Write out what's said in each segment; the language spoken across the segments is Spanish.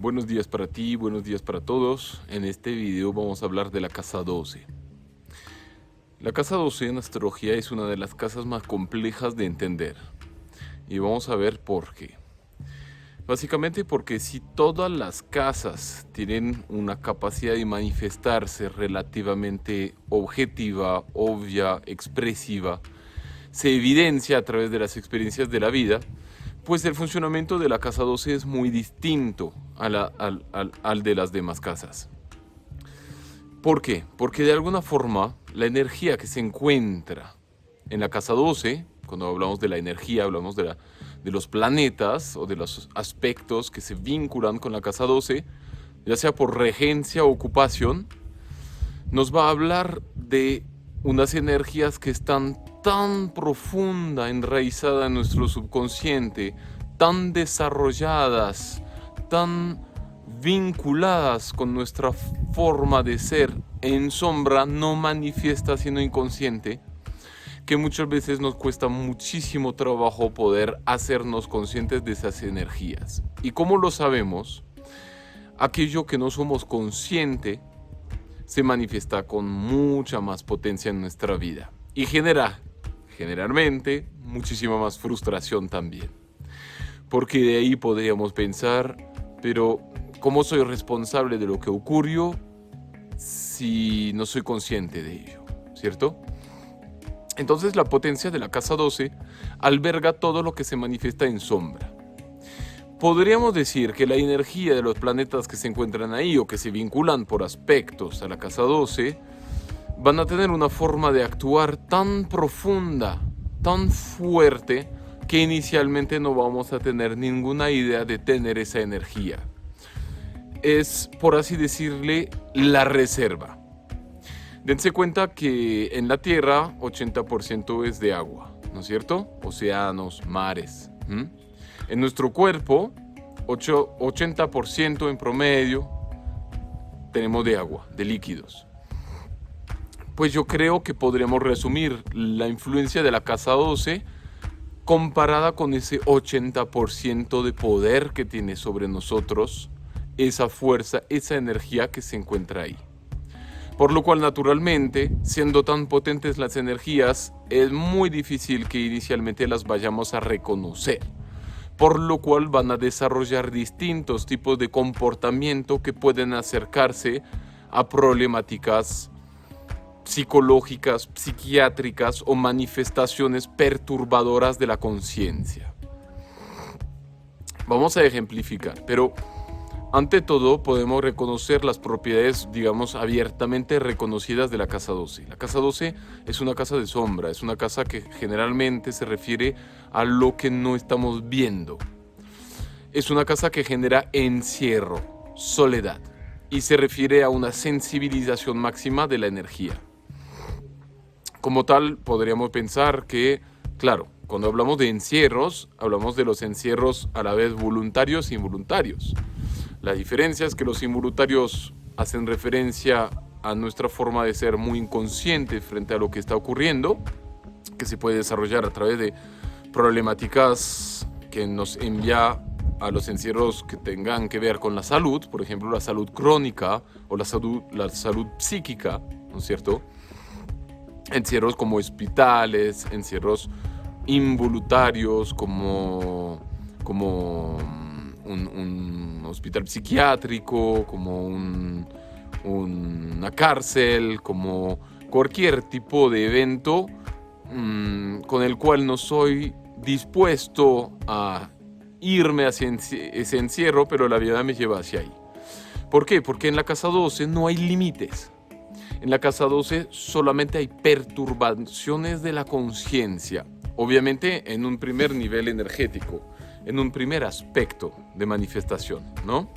Buenos días para ti, buenos días para todos. En este video vamos a hablar de la casa 12. La casa 12 en astrología es una de las casas más complejas de entender. Y vamos a ver por qué. Básicamente porque si todas las casas tienen una capacidad de manifestarse relativamente objetiva, obvia, expresiva, se evidencia a través de las experiencias de la vida, pues el funcionamiento de la casa 12 es muy distinto al de las demás casas. ¿Por qué? Porque de alguna forma la energía que se encuentra en la casa 12, cuando hablamos de la energía, hablamos de los planetas o de los aspectos que se vinculan con la casa 12, ya sea por regencia o ocupación, nos va a hablar de unas energías que están tan profunda, enraizada en nuestro subconsciente, tan desarrolladas, tan vinculadas con nuestra forma de ser en sombra, no manifiesta sino inconsciente, que muchas veces nos cuesta muchísimo trabajo poder hacernos conscientes de esas energías. ¿Y cómo lo sabemos? Aquello que no somos conscientes se manifiesta con mucha más potencia en nuestra vida y genera generalmente muchísima más frustración también. Porque de ahí podríamos pensar, pero ¿cómo soy responsable de lo que ocurrió si no soy consciente de ello? ¿Cierto? Entonces la potencia de la casa 12 alberga todo lo que se manifiesta en sombra. Podríamos decir que la energía de los planetas que se encuentran ahí o que se vinculan por aspectos a la casa 12 van a tener una forma de actuar tan profunda, tan fuerte, que inicialmente no vamos a tener ninguna idea de tener esa energía. Es, por así decirle, la reserva. Dense cuenta que en la Tierra 80% es de agua, ¿no es cierto? Océanos, mares. En nuestro cuerpo, 80% en promedio tenemos de agua, de líquidos. Pues yo creo que podríamos resumir la influencia de la casa 12 comparada con ese 80% de poder que tiene sobre nosotros, esa fuerza, esa energía que se encuentra ahí. Por lo cual, naturalmente, siendo tan potentes las energías, es muy difícil que inicialmente las vayamos a reconocer. Por lo cual van a desarrollar distintos tipos de comportamiento que pueden acercarse a problemáticas psicológicas, psiquiátricas o manifestaciones perturbadoras de la conciencia. Vamos a ejemplificar, pero ante todo podemos reconocer las propiedades, digamos, abiertamente reconocidas de la casa 12. La casa 12 es una casa de sombra, es una casa que generalmente se refiere a lo que no estamos viendo. Es una casa que genera encierro, soledad, y se refiere a una sensibilización máxima de la energía. Como tal, podríamos pensar que, claro, cuando hablamos de encierros, hablamos de los encierros a la vez voluntarios e involuntarios. La diferencia es que los involuntarios hacen referencia a nuestra forma de ser muy inconsciente frente a lo que está ocurriendo, que se puede desarrollar a través de problemáticas que nos envía a los encierros que tengan que ver con la salud, por ejemplo, la salud crónica o la salud psíquica, ¿no es cierto? Encierros como hospitales, encierros involuntarios como un hospital psiquiátrico, como una cárcel, como cualquier tipo de evento con el cual no soy dispuesto a irme hacia ese encierro, pero la vida me lleva hacia ahí. ¿Por qué? Porque en la casa 12 no hay límites. En la casa 12 solamente hay perturbaciones de la conciencia, obviamente en un primer nivel energético, en un primer aspecto de manifestación, ¿no?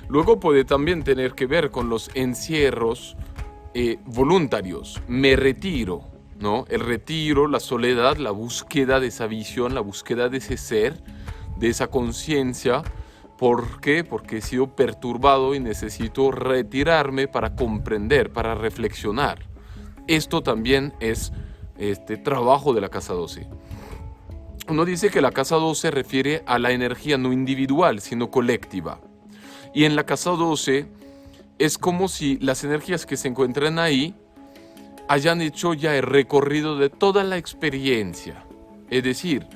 Luego puede también tener que ver con los encierros voluntarios. Me retiro, ¿no? El retiro, la soledad, la búsqueda de esa visión, la búsqueda de ese ser, de esa conciencia. ¿Por qué? Porque he sido perturbado y necesito retirarme para comprender, para reflexionar. Esto también es trabajo de la casa 12. Uno dice que la casa 12 se refiere a la energía no individual, sino colectiva. Y en la casa 12 es como si las energías que se encuentran ahí hayan hecho ya el recorrido de toda la experiencia. Es decir,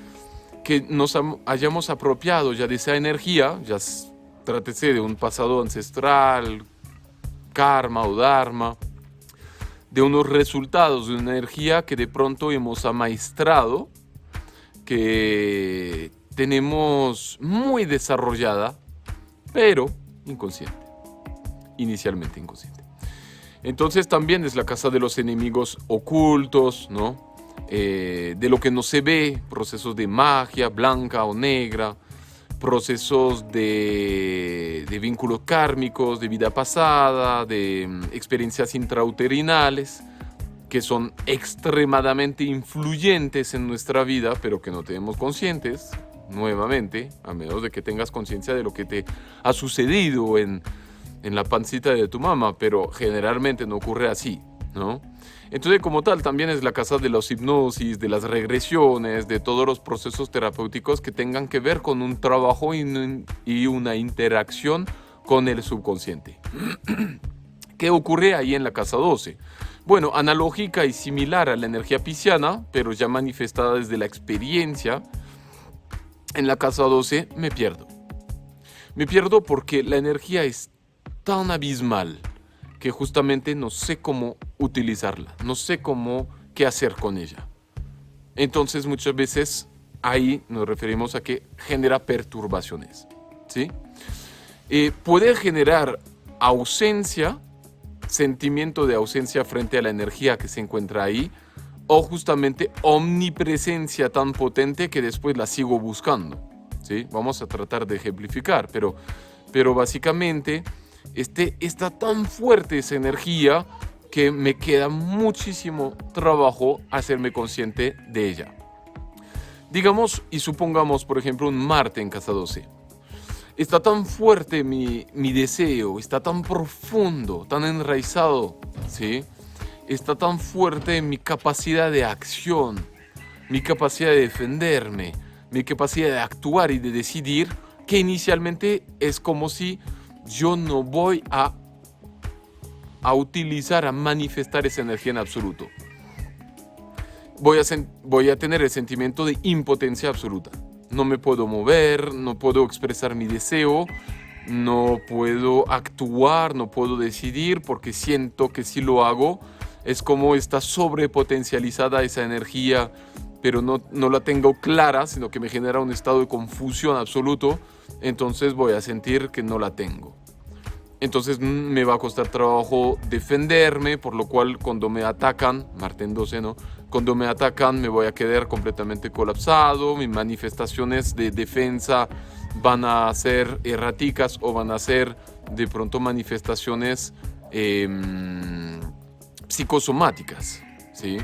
que nos hayamos apropiado ya de esa energía, ya trátese de un pasado ancestral, karma o dharma, de unos resultados de una energía que de pronto hemos amaestrado, que tenemos muy desarrollada, pero inconsciente, inicialmente inconsciente. Entonces también es la casa de los enemigos ocultos, ¿no? De lo que no se ve, procesos de magia blanca o negra, procesos de vínculos kármicos, de vida pasada, de experiencias intrauterinales, que son extremadamente influyentes en nuestra vida, pero que no tenemos conscientes, nuevamente, a menos de que tengas conciencia de lo que te ha sucedido en la pancita de tu mamá, pero generalmente no ocurre así, ¿no? Entonces, como tal, también es la casa de las hipnosis, de las regresiones, de todos los procesos terapéuticos que tengan que ver con un trabajo y una interacción con el subconsciente. ¿Qué ocurre ahí en la casa 12? Bueno, analógica y similar a la energía pisciana, pero ya manifestada desde la experiencia, en la casa 12 me pierdo. Me pierdo porque la energía es tan abismal que justamente no sé cómo utilizarla, no sé qué hacer con ella. Entonces muchas veces ahí nos referimos a que genera perturbaciones, ¿sí? Puede generar ausencia, sentimiento de ausencia frente a la energía que se encuentra ahí, o justamente omnipresencia tan potente que después la sigo buscando, ¿sí? Vamos a tratar de ejemplificar, pero básicamente está tan fuerte esa energía que me queda muchísimo trabajo hacerme consciente de ella. Digamos y supongamos, por ejemplo, un Marte en casa 12. Está tan fuerte mi deseo, está tan profundo, tan enraizado, ¿sí? Está tan fuerte mi capacidad de acción, mi capacidad de defenderme, mi capacidad de actuar y de decidir, que inicialmente es como si yo no voy a utilizar, a manifestar esa energía en absoluto. Voy a tener el sentimiento de impotencia absoluta. No me puedo mover, no puedo expresar mi deseo, no puedo actuar, no puedo decidir, porque siento que si lo hago es como está sobrepotencializada esa energía, pero no la tengo clara, sino que me genera un estado de confusión absoluto. Entonces voy a sentir que no la tengo. Entonces me va a costar trabajo defenderme, por lo cual cuando me atacan, Marte en 12, ¿no? Cuando me atacan me voy a quedar completamente colapsado, mis manifestaciones de defensa van a ser erráticas o van a ser de pronto manifestaciones psicosomáticas, ¿sí?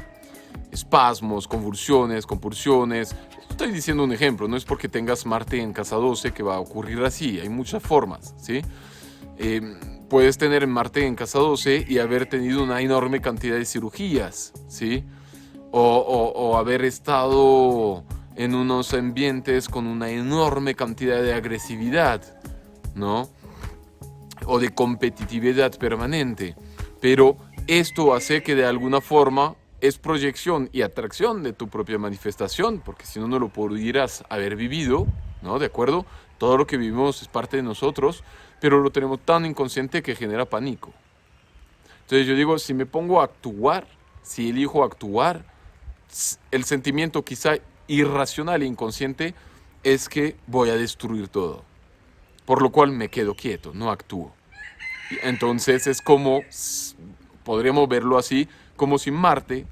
Espasmos, convulsiones, compulsiones. Estoy diciendo un ejemplo, no es porque tengas Marte en casa 12 que va a ocurrir así, hay muchas formas, ¿sí? Puedes tener Marte en casa 12 y haber tenido una enorme cantidad de cirugías, ¿sí? O haber estado en unos ambientes con una enorme cantidad de agresividad, ¿no? O de competitividad permanente. Pero esto hace que de alguna forma es proyección y atracción de tu propia manifestación, porque si no, no lo pudieras haber vivido, ¿no? ¿De acuerdo? Todo lo que vivimos es parte de nosotros, pero lo tenemos tan inconsciente que genera pánico. Entonces yo digo, si me pongo a actuar, si elijo actuar, el sentimiento quizá irracional e inconsciente es que voy a destruir todo. Por lo cual me quedo quieto, no actúo. Entonces es como, podríamos verlo así, como si Marte,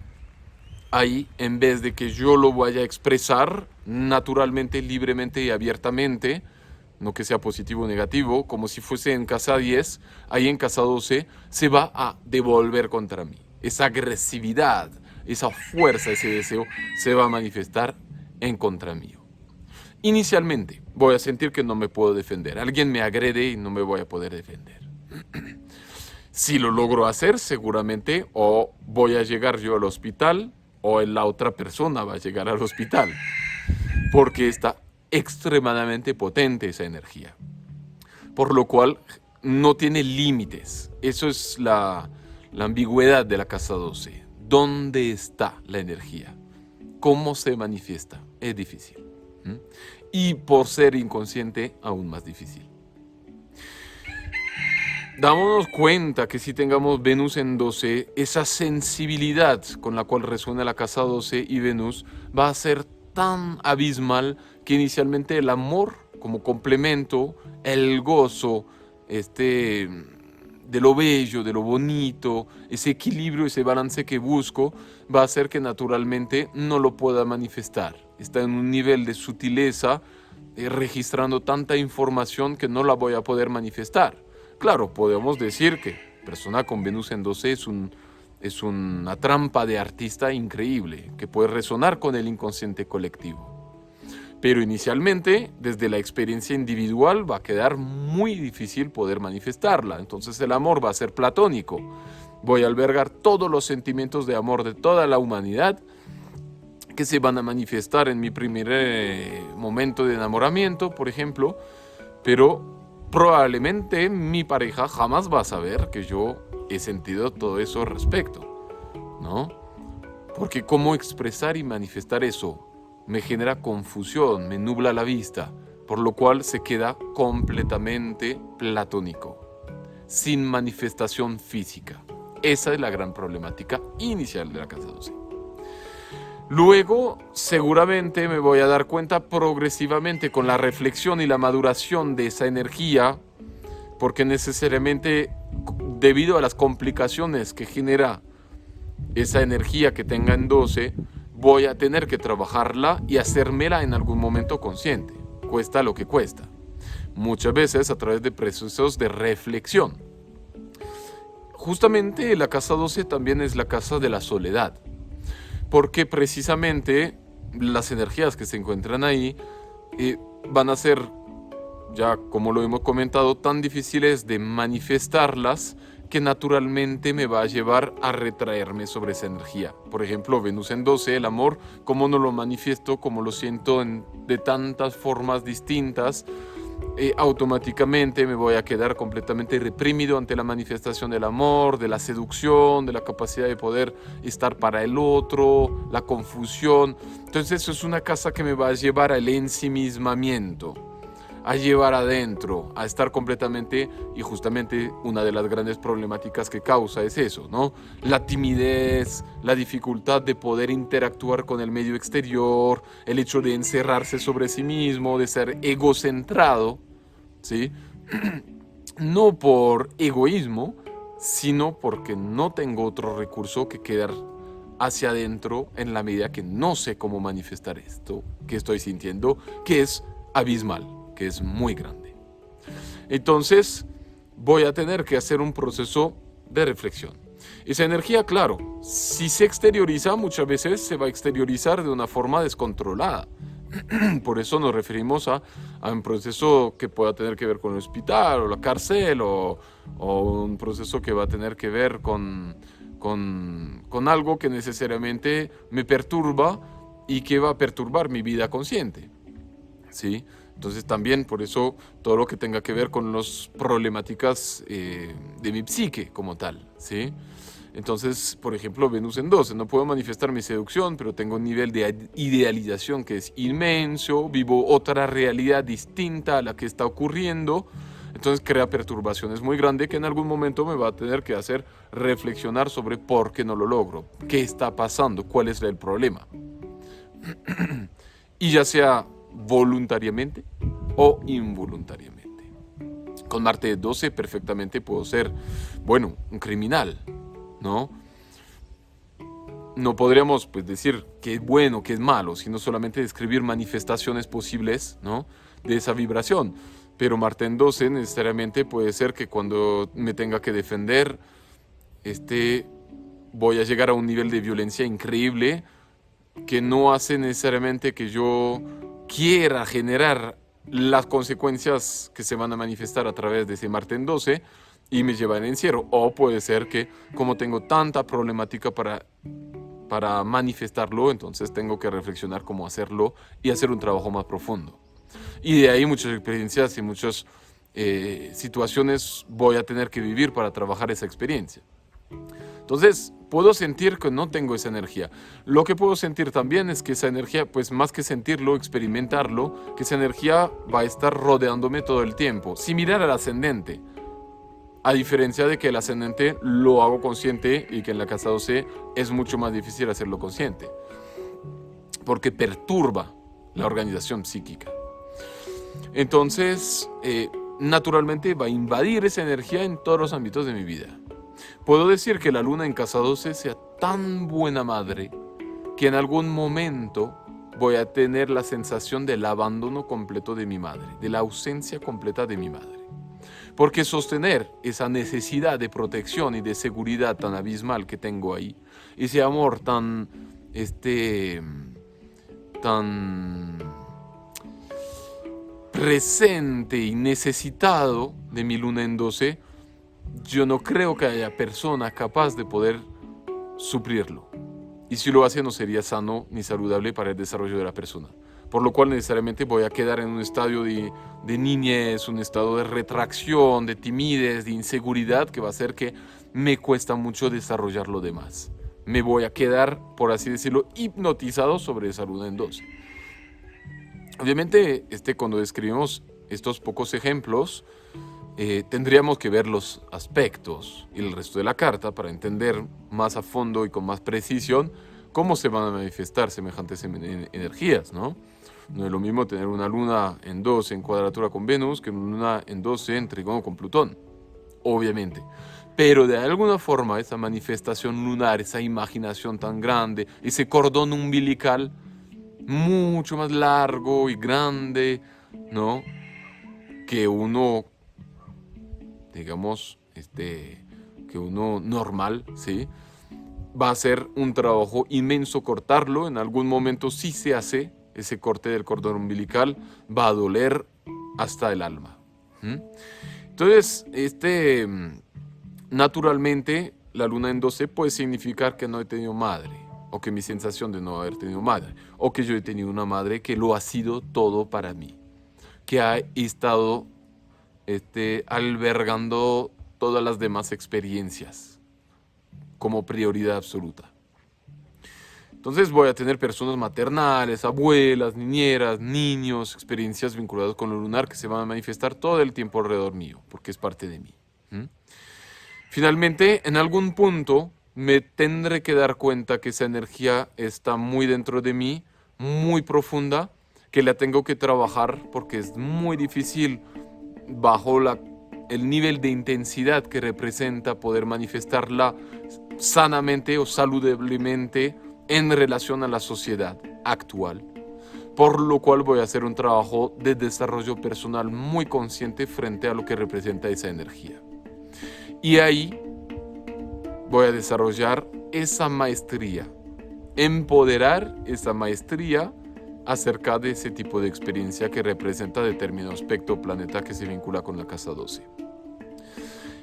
ahí, en vez de que yo lo vaya a expresar naturalmente, libremente y abiertamente, no que sea positivo o negativo, como si fuese en casa 10, ahí en casa 12 se va a devolver contra mí. Esa agresividad, esa fuerza, ese deseo se va a manifestar en contra mío. Inicialmente voy a sentir que no me puedo defender. Alguien me agrede y no me voy a poder defender. Si lo logro hacer, seguramente o voy a llegar yo al hospital o la otra persona va a llegar al hospital, porque está extremadamente potente esa energía. Por lo cual no tiene límites. Eso es la ambigüedad de la casa 12. ¿Dónde está la energía? ¿Cómo se manifiesta? Es difícil. ¿Mm? Y por ser inconsciente, aún más difícil. Dámonos cuenta que si tengamos Venus en 12, esa sensibilidad con la cual resuena la casa 12 y Venus va a ser tan abismal que inicialmente el amor como complemento, el gozo, de lo bello, de lo bonito, ese equilibrio, ese balance que busco, va a hacer que naturalmente no lo pueda manifestar. Está en un nivel de sutileza, registrando tanta información que no la voy a poder manifestar. Claro, podemos decir que persona con Venus en 12 es una trampa de artista increíble, que puede resonar con el inconsciente colectivo. Pero inicialmente, desde la experiencia individual, va a quedar muy difícil poder manifestarla. Entonces el amor va a ser platónico. Voy a albergar todos los sentimientos de amor de toda la humanidad que se van a manifestar en mi primer momento de enamoramiento, por ejemplo, pero probablemente mi pareja jamás va a saber que yo he sentido todo eso al respecto, ¿no? Porque cómo expresar y manifestar eso me genera confusión, me nubla la vista, por lo cual se queda completamente platónico, sin manifestación física. Esa es la gran problemática inicial de la casa 12. Luego, seguramente me voy a dar cuenta progresivamente con la reflexión y la maduración de esa energía, porque necesariamente, debido a las complicaciones que genera esa energía que tenga en 12, voy a tener que trabajarla y hacérmela en algún momento consciente, cuesta lo que cuesta. Muchas veces a través de procesos de reflexión. Justamente la casa 12 también es la casa de la soledad, porque precisamente las energías que se encuentran ahí van a ser, ya como lo hemos comentado, tan difíciles de manifestarlas que naturalmente me va a llevar a retraerme sobre esa energía. Por ejemplo, Venus en 12, el amor, cómo no lo manifiesto, cómo lo siento de tantas formas distintas, automáticamente me voy a quedar completamente reprimido ante la manifestación del amor, de la seducción, de la capacidad de poder estar para el otro, la confusión. Entonces eso es una casa que me va a llevar al ensimismamiento, a llevar adentro, a estar completamente, y justamente una de las grandes problemáticas que causa es eso, ¿no? La timidez, la dificultad de poder interactuar con el medio exterior, el hecho de encerrarse sobre sí mismo, de ser egocentrado, ¿sí? No por egoísmo, sino porque no tengo otro recurso que quedar hacia adentro en la medida que no sé cómo manifestar esto que estoy sintiendo, que es abismal, que es muy grande. Entonces voy a tener que hacer un proceso de reflexión. Esa energía, claro, si se exterioriza, muchas veces se va a exteriorizar de una forma descontrolada. Por eso nos referimos a un proceso que pueda tener que ver con el hospital o la cárcel, o un proceso que va a tener que ver con algo que necesariamente me perturba y que va a perturbar mi vida consciente, ¿sí? Entonces también por eso todo lo que tenga que ver con las problemáticas de mi psique como tal, ¿sí? Entonces, por ejemplo, Venus en 12, no puedo manifestar mi seducción, pero tengo un nivel de idealización que es inmenso, vivo otra realidad distinta a la que está ocurriendo, entonces crea perturbaciones muy grandes que en algún momento me va a tener que hacer reflexionar sobre por qué no lo logro, qué está pasando, cuál es el problema. Y ya sea voluntariamente o involuntariamente. Con Marte 12 perfectamente puedo ser, bueno, un criminal, ¿no? No podríamos pues decir que es bueno, que es malo, sino solamente describir manifestaciones posibles, ¿no?, de esa vibración. Pero Marte en 12 necesariamente puede ser que cuando me tenga que defender, voy a llegar a un nivel de violencia increíble que no hace necesariamente que yo quiera generar las consecuencias que se van a manifestar a través de ese Marte en 12 y me lleva al encierro. O puede ser que como tengo tanta problemática para manifestarlo, entonces tengo que reflexionar cómo hacerlo y hacer un trabajo más profundo. Y de ahí muchas experiencias y muchos situaciones voy a tener que vivir para trabajar esa experiencia. Entonces, puedo sentir que no tengo esa energía. Lo que puedo sentir también es que esa energía, pues más que sentirlo, experimentarlo, que esa energía va a estar rodeándome todo el tiempo, similar al ascendente. A diferencia de que el ascendente lo hago consciente y que en la casa 12 es mucho más difícil hacerlo consciente, porque perturba la organización psíquica. Entonces, naturalmente va a invadir esa energía en todos los ámbitos de mi vida. Puedo decir que la luna en casa 12 sea tan buena madre que en algún momento voy a tener la sensación del abandono completo de mi madre, de la ausencia completa de mi madre. Porque sostener esa necesidad de protección y de seguridad tan abismal que tengo ahí, ese amor tan presente y necesitado de mi luna en 12, yo no creo que haya persona capaz de poder suplirlo. Y si lo hace, no sería sano ni saludable para el desarrollo de la persona. Por lo cual necesariamente voy a quedar en un estadio de niñez, un estado de retracción, de timidez, de inseguridad, que va a hacer que me cuesta mucho desarrollar lo demás. Me voy a quedar, por así decirlo, hipnotizado sobre esa luna en 12. Obviamente, cuando describimos estos pocos ejemplos, tendríamos que ver los aspectos y el resto de la carta para entender más a fondo y con más precisión cómo se van a manifestar semejantes energías, ¿no? No es lo mismo tener una luna en 12 en cuadratura con Venus que una luna en 12 en trígono con Plutón, obviamente. Pero de alguna forma esa manifestación lunar, esa imaginación tan grande, ese cordón umbilical mucho más largo y grande, ¿no? Que uno, digamos, que uno normal, ¿sí? Va a ser un trabajo inmenso cortarlo. En algún momento sí se hace ese corte del cordón umbilical, va a doler hasta el alma. Entonces, naturalmente, la luna en 12 puede significar que no he tenido madre, o que mi sensación de no haber tenido madre, o que yo he tenido una madre que lo ha sido todo para mí, que ha estado albergando todas las demás experiencias como prioridad absoluta. Entonces voy a tener personas maternales, abuelas, niñeras, niños, experiencias vinculadas con lo lunar que se van a manifestar todo el tiempo alrededor mío, porque es parte de mí. Finalmente, en algún punto me tendré que dar cuenta que esa energía está muy dentro de mí, muy profunda, que la tengo que trabajar porque es muy difícil bajo el nivel de intensidad que representa poder manifestarla sanamente o saludablemente en relación a la sociedad actual. Por lo cual voy a hacer un trabajo de desarrollo personal muy consciente frente a lo que representa esa energía. Y ahí voy a desarrollar esa maestría, empoderar esa maestría acerca de ese tipo de experiencia que representa determinado aspecto planeta que se vincula con la casa 12.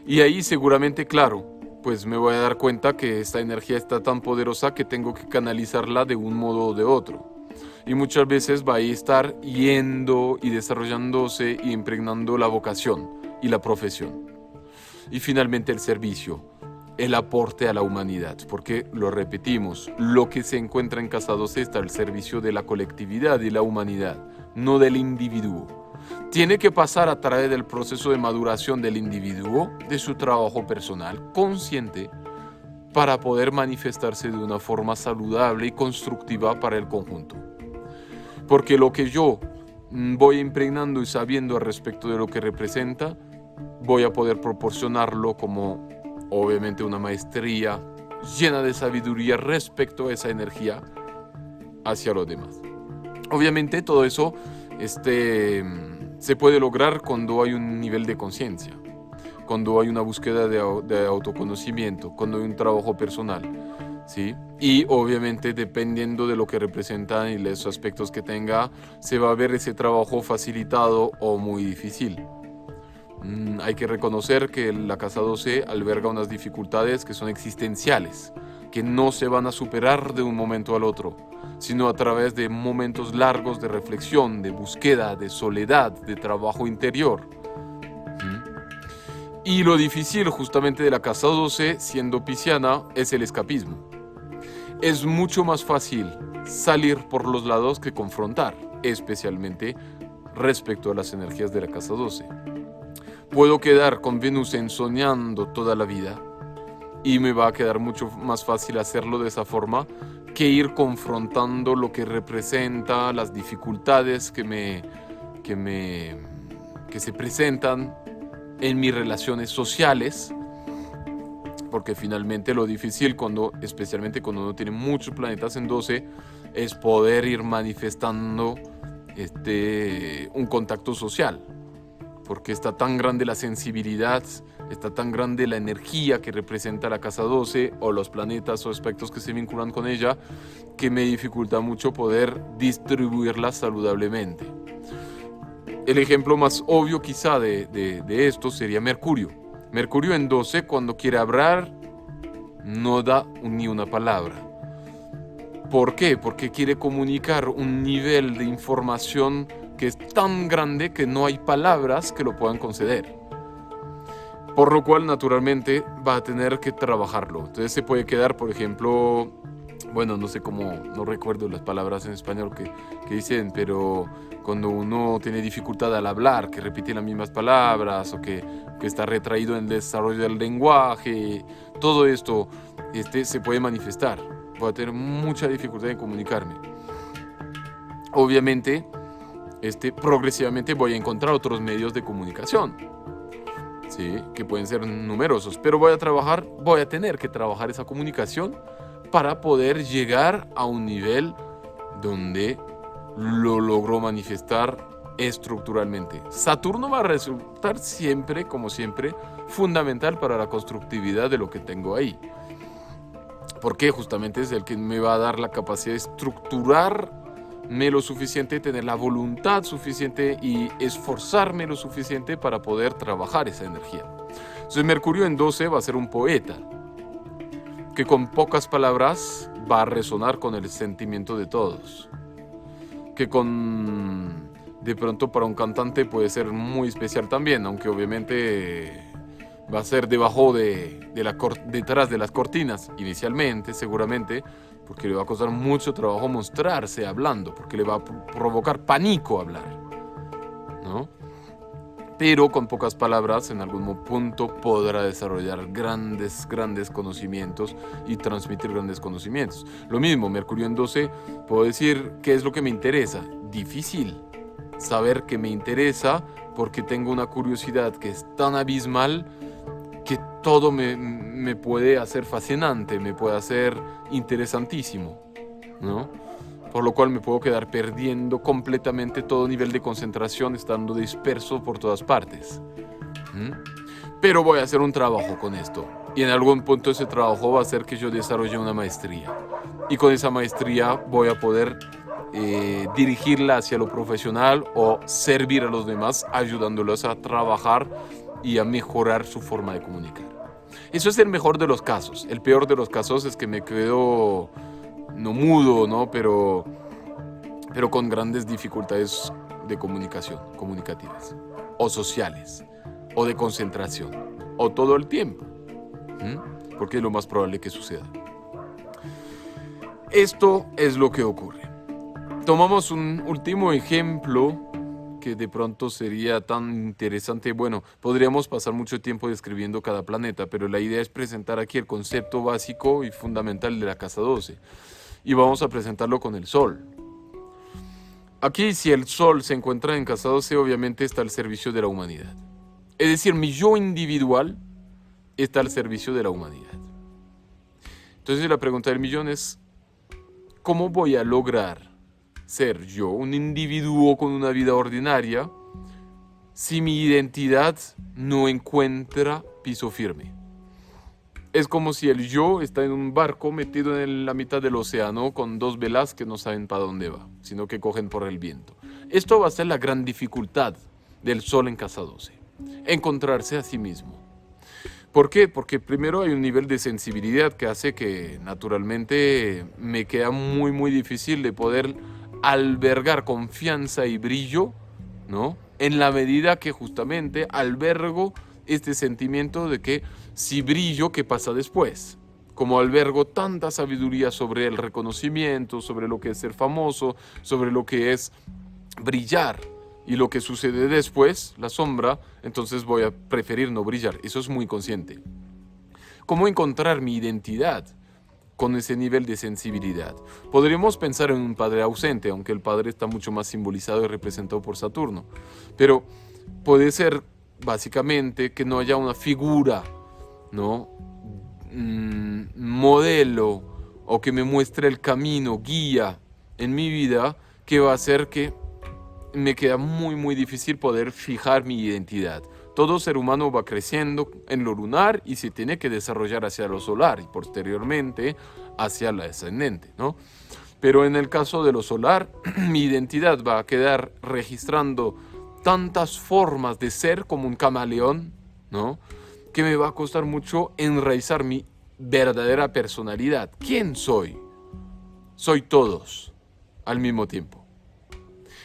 Y ahí seguramente, claro, pues me voy a dar cuenta que esta energía está tan poderosa que tengo que canalizarla de un modo o de otro. Y muchas veces va a estar yendo y desarrollándose y impregnando la vocación y la profesión. Y finalmente el servicio, el aporte a la humanidad, porque lo repetimos, lo que se encuentra en casa 12 está al servicio de la colectividad y la humanidad, no del individuo. Tiene que pasar a través del proceso de maduración del individuo, de su trabajo personal, consciente, para poder manifestarse de una forma saludable y constructiva para el conjunto. Porque lo que yo voy impregnando y sabiendo al respecto de lo que representa, voy a poder proporcionarlo como, obviamente, una maestría llena de sabiduría respecto a esa energía hacia los demás. Obviamente todo eso se puede lograr cuando hay un nivel de conciencia, cuando hay una búsqueda de autoconocimiento, cuando hay un trabajo personal, ¿sí? Y obviamente dependiendo de lo que representan y los aspectos que tenga, se va a ver ese trabajo facilitado o muy difícil. Hay que reconocer que la casa 12 alberga unas dificultades que son existenciales, que no se van a superar de un momento al otro, sino a través de momentos largos de reflexión, de búsqueda, de soledad, de trabajo interior. Y lo difícil justamente de la casa 12, siendo pisciana, es el escapismo. Es mucho más fácil salir por los lados que confrontar, especialmente respecto a las energías de la casa 12. Puedo quedar con Venus ensoñando toda la vida y me va a quedar mucho más fácil hacerlo de esa forma que ir confrontando lo que representa, las dificultades que se presentan en mis relaciones sociales, porque finalmente lo difícil, especialmente cuando uno tiene muchos planetas en 12, es poder ir manifestando un contacto social, porque está tan grande la sensibilidad, está tan grande la energía que representa la casa 12 o los planetas o aspectos que se vinculan con ella, que me dificulta mucho poder distribuirla saludablemente. El ejemplo más obvio quizá de esto sería Mercurio. Mercurio en 12, cuando quiere hablar, no da ni una palabra. ¿Por qué? Porque quiere comunicar un nivel de información que es tan grande que no hay palabras que lo puedan conceder. Por lo cual, naturalmente, va a tener que trabajarlo. Entonces se puede quedar, por ejemplo, bueno, no sé cómo, no recuerdo las palabras en español que dicen, pero cuando uno tiene dificultad al hablar, que repite las mismas palabras o que está retraído en el desarrollo del lenguaje, todo esto se puede manifestar. Voy a tener mucha dificultad en comunicarme. Obviamente, progresivamente voy a encontrar otros medios de comunicación, ¿sí? Que pueden ser numerosos, pero voy a tener que trabajar esa comunicación para poder llegar a un nivel donde lo logro manifestar estructuralmente. Saturno va a resultar siempre, como siempre, fundamental para la constructividad de lo que tengo ahí. Porque justamente es el que me va a dar la capacidad de estructurarme lo suficiente, tener la voluntad suficiente y esforzarme lo suficiente para poder trabajar esa energía. Entonces Mercurio en 12 va a ser un poeta que con pocas palabras va a resonar con el sentimiento de todos. Que de pronto para un cantante puede ser muy especial también, aunque obviamente va a ser detrás de las cortinas inicialmente, seguramente, porque le va a costar mucho trabajo mostrarse hablando, porque le va a provocar pánico hablar, ¿no? Pero con pocas palabras en algún punto podrá desarrollar grandes conocimientos y transmitir grandes conocimientos. Lo mismo, Mercurio en 12, puedo decir qué es lo que me interesa. Difícil saber qué me interesa porque tengo una curiosidad que es tan abismal que todo me puede hacer fascinante, me puede hacer interesantísimo, ¿no? Por lo cual me puedo quedar perdiendo completamente todo nivel de concentración, estando disperso por todas partes. Pero voy a hacer un trabajo con esto. Y en algún punto ese trabajo va a hacer que yo desarrolle una maestría. Y con esa maestría voy a poder dirigirla hacia lo profesional o servir a los demás, ayudándolos a trabajar y a mejorar su forma de comunicar. Eso es el mejor de los casos. El peor de los casos es que me quedo no mudo, ¿no? Pero con grandes dificultades de comunicación, comunicativas, o sociales, o de concentración, o todo el tiempo, porque es lo más probable que suceda. Esto es lo que ocurre. Tomamos un último ejemplo que de pronto sería tan interesante. Bueno, podríamos pasar mucho tiempo describiendo cada planeta, pero la idea es presentar aquí el concepto básico y fundamental de la casa 12. Y vamos a presentarlo con el Sol. Aquí, si el Sol se encuentra en casa 12, obviamente está al servicio de la humanidad. Es decir, mi yo individual está al servicio de la humanidad. Entonces la pregunta del millón es, ¿cómo voy a lograr ser yo un individuo con una vida ordinaria si mi identidad no encuentra piso firme? Es como si el yo está en un barco metido en la mitad del océano con dos velas que no saben para dónde va, sino que cogen por el viento. Esto va a ser la gran dificultad del Sol en casa 12, encontrarse a sí mismo. ¿Por qué? Porque primero hay un nivel de sensibilidad que hace que naturalmente me queda muy difícil de poder albergar confianza y brillo, ¿no? En la medida que justamente albergo este sentimiento de que si brillo, ¿qué pasa después? Como albergo tanta sabiduría sobre el reconocimiento, sobre lo que es ser famoso, sobre lo que es brillar y lo que sucede después, la sombra, entonces voy a preferir no brillar. Eso es muy consciente. ¿Cómo encontrar mi identidad con ese nivel de sensibilidad? Podríamos pensar en un padre ausente, aunque el padre está mucho más simbolizado y representado por Saturno. Pero puede ser básicamente que no haya una figura, ¿no? Modelo o que me muestre el camino, guía en mi vida, que va a hacer que me queda muy difícil poder fijar mi identidad. Todo ser humano va creciendo en lo lunar y se tiene que desarrollar hacia lo solar y posteriormente hacia la ascendente, ¿no? Pero en el caso de lo solar, mi identidad va a quedar registrando tantas formas de ser como un camaleón, ¿no? Que me va a costar mucho enraizar mi verdadera personalidad. ¿Quién soy? Soy todos al mismo tiempo.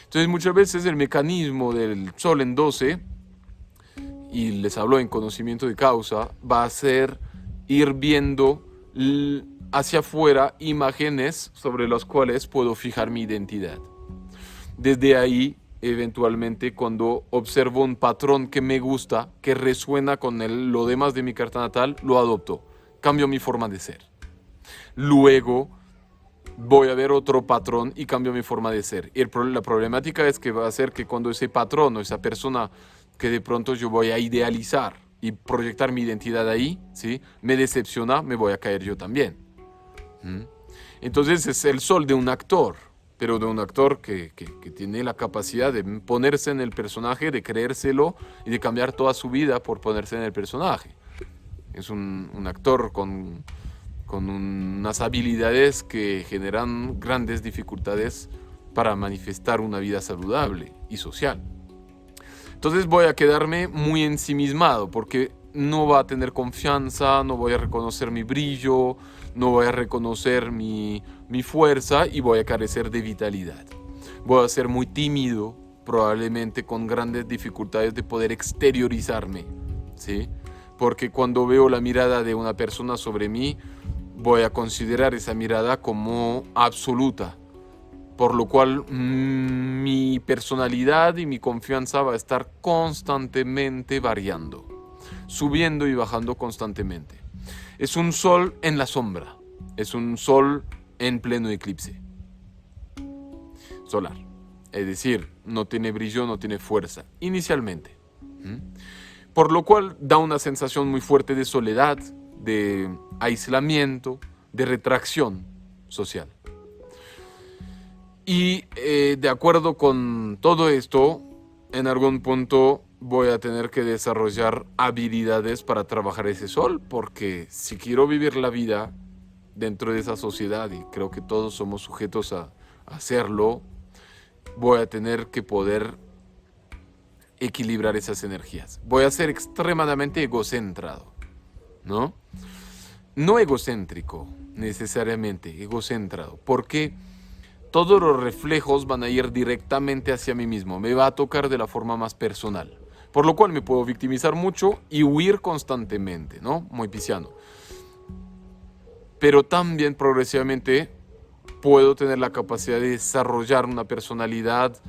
Entonces muchas veces el mecanismo del Sol en 12, y les hablo en conocimiento de causa, va a ser ir viendo hacia afuera imágenes sobre las cuales puedo fijar mi identidad. Desde ahí, eventualmente, cuando observo un patrón que me gusta, que resuena con lo demás de mi carta natal, lo adopto, cambio mi forma de ser. Luego voy a ver otro patrón y cambio mi forma de ser. Y la problemática es que va a ser que cuando ese patrón o esa persona que de pronto yo voy a idealizar y proyectar mi identidad ahí, ¿sí?, me decepciona, me voy a caer yo también. Entonces es el Sol de un actor, pero de un actor que tiene la capacidad de ponerse en el personaje, de creérselo y de cambiar toda su vida por ponerse en el personaje. Es un actor con unas habilidades que generan grandes dificultades para manifestar una vida saludable y social. Entonces voy a quedarme muy ensimismado porque no va a tener confianza, no voy a reconocer mi brillo, no voy a reconocer mi fuerza y voy a carecer de vitalidad. Voy a ser muy tímido, probablemente con grandes dificultades de poder exteriorizarme, ¿sí? Porque cuando veo la mirada de una persona sobre mí, voy a considerar esa mirada como absoluta, por lo cual mi personalidad y mi confianza va a estar constantemente variando, subiendo y bajando constantemente. Es un sol en la sombra, es un sol en pleno eclipse solar, es decir, no tiene brillo, no tiene fuerza, inicialmente. Por lo cual da una sensación muy fuerte de soledad, de aislamiento, de retracción social. Y de acuerdo con todo esto, en algún punto voy a tener que desarrollar habilidades para trabajar ese sol, porque si quiero vivir la vida dentro de esa sociedad, y creo que todos somos sujetos a hacerlo, voy a tener que poder equilibrar esas energías. Voy a ser extremadamente egocentrado, ¿no? No egocéntrico, necesariamente, egocentrado, porque todos los reflejos van a ir directamente hacia mí mismo, me va a tocar de la forma más personal, por lo cual me puedo victimizar mucho y huir constantemente, ¿no? Muy pisciano. Pero también progresivamente puedo tener la capacidad de desarrollar una personalidad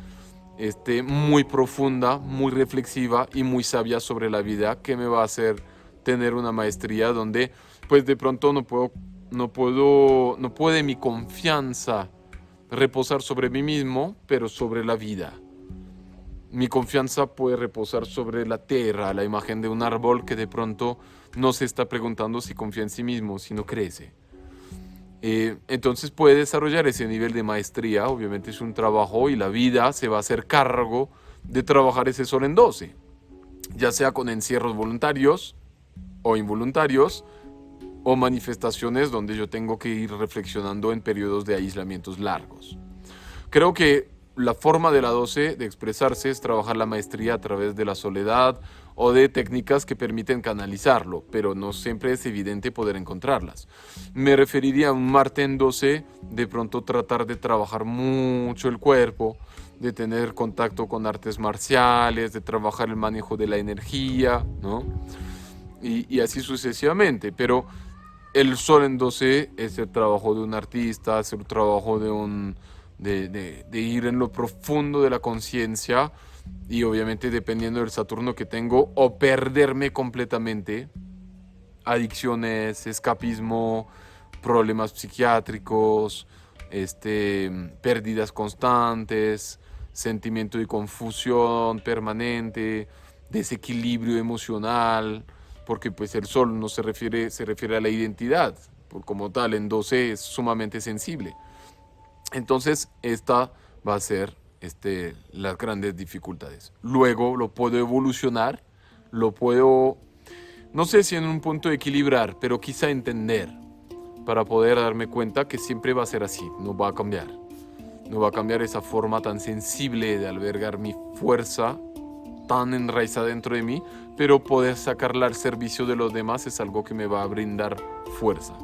muy profunda, muy reflexiva y muy sabia sobre la vida, que me va a hacer tener una maestría donde pues de pronto no puede mi confianza reposar sobre mí mismo, pero sobre la vida. Mi confianza puede reposar sobre la tierra, la imagen de un árbol que de pronto no se está preguntando si confía en sí mismo, si no crece. Entonces puede desarrollar ese nivel de maestría. Obviamente es un trabajo y la vida se va a hacer cargo de trabajar ese sol en 12, ya sea con encierros voluntarios o involuntarios o manifestaciones donde yo tengo que ir reflexionando en periodos de aislamientos largos. Creo que la forma de la 12 de expresarse es trabajar la maestría a través de la soledad o de técnicas que permiten canalizarlo, pero no siempre es evidente poder encontrarlas. Me referiría a un Marte en 12, de pronto tratar de trabajar mucho el cuerpo, de tener contacto con artes marciales, de trabajar el manejo de la energía, ¿no? Y así sucesivamente, pero el Sol en 12 es el trabajo de un artista, es el trabajo de ir en lo profundo de la conciencia y obviamente dependiendo del Saturno que tengo o perderme completamente, adicciones, escapismo, problemas psiquiátricos, pérdidas constantes, sentimiento de confusión permanente, desequilibrio emocional, porque pues el Sol no se refiere a la identidad, como tal en 12 es sumamente sensible. Entonces esta va a ser las grandes dificultades. Luego lo puedo evolucionar, lo puedo, no sé si en un punto de equilibrar, pero quizá entender para poder darme cuenta que siempre va a ser así, no va a cambiar. No va a cambiar esa forma tan sensible de albergar mi fuerza tan enraizada dentro de mí, pero poder sacarla al servicio de los demás es algo que me va a brindar fuerza.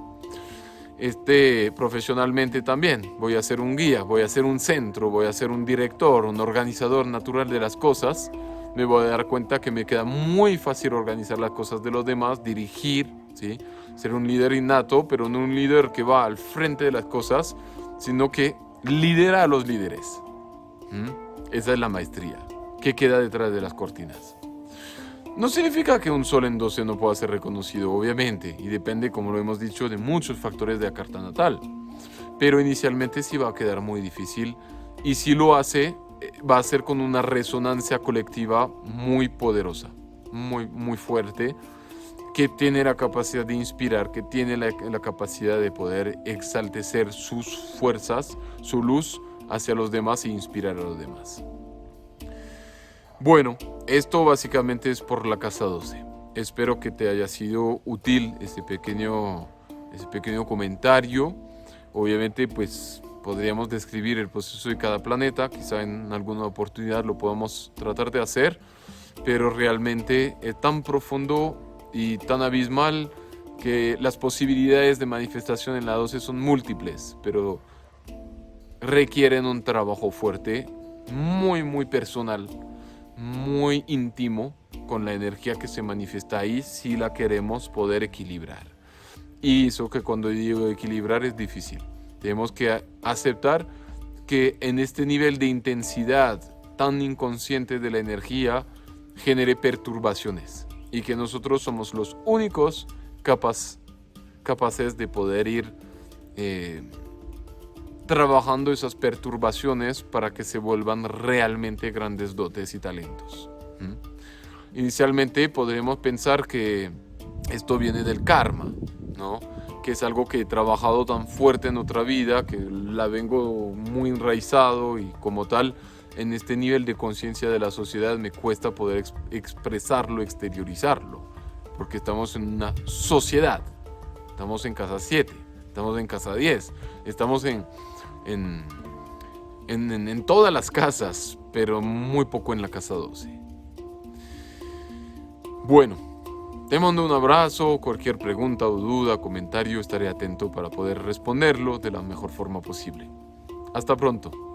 Profesionalmente también voy a ser un guía, voy a ser un centro, voy a ser un director, un organizador natural de las cosas. Me voy a dar cuenta que me queda muy fácil organizar las cosas de los demás, dirigir, ¿sí? Ser un líder innato, pero no un líder que va al frente de las cosas, sino que lidera a los líderes. Esa es la maestría que queda detrás de las cortinas. No significa que un Sol en 12 no pueda ser reconocido, obviamente, y depende, como lo hemos dicho, de muchos factores de la carta natal. Pero inicialmente sí va a quedar muy difícil, y si lo hace, va a ser con una resonancia colectiva muy poderosa, muy, muy fuerte, que tiene la capacidad de inspirar, que tiene la capacidad de poder exaltecer sus fuerzas, su luz hacia los demás e inspirar a los demás. Bueno, esto básicamente es por la casa 12. Espero que te haya sido útil este pequeño comentario. Obviamente, pues podríamos describir el proceso de cada planeta. Quizá en alguna oportunidad lo podamos tratar de hacer, pero realmente es tan profundo y tan abismal que las posibilidades de manifestación en la 12 son múltiples, pero requieren un trabajo fuerte, muy, muy personal, muy íntimo con la energía que se manifiesta ahí si la queremos poder equilibrar. Y eso que cuando digo equilibrar es difícil. Tenemos que aceptar que en este nivel de intensidad tan inconsciente de la energía genere perturbaciones y que nosotros somos los únicos capaces de poder ir trabajando esas perturbaciones para que se vuelvan realmente grandes dotes y talentos. Inicialmente podremos pensar que esto viene del karma, ¿no? Que es algo que he trabajado tan fuerte en otra vida, que la vengo muy enraizado y como tal, en este nivel de conciencia de la sociedad me cuesta poder expresarlo, exteriorizarlo, porque estamos en una sociedad, estamos en casa 7, estamos en casa 10, estamos en todas las casas, pero muy poco en la casa 12. Bueno, te mando un abrazo, cualquier pregunta o duda, comentario, estaré atento para poder responderlo de la mejor forma posible. Hasta pronto.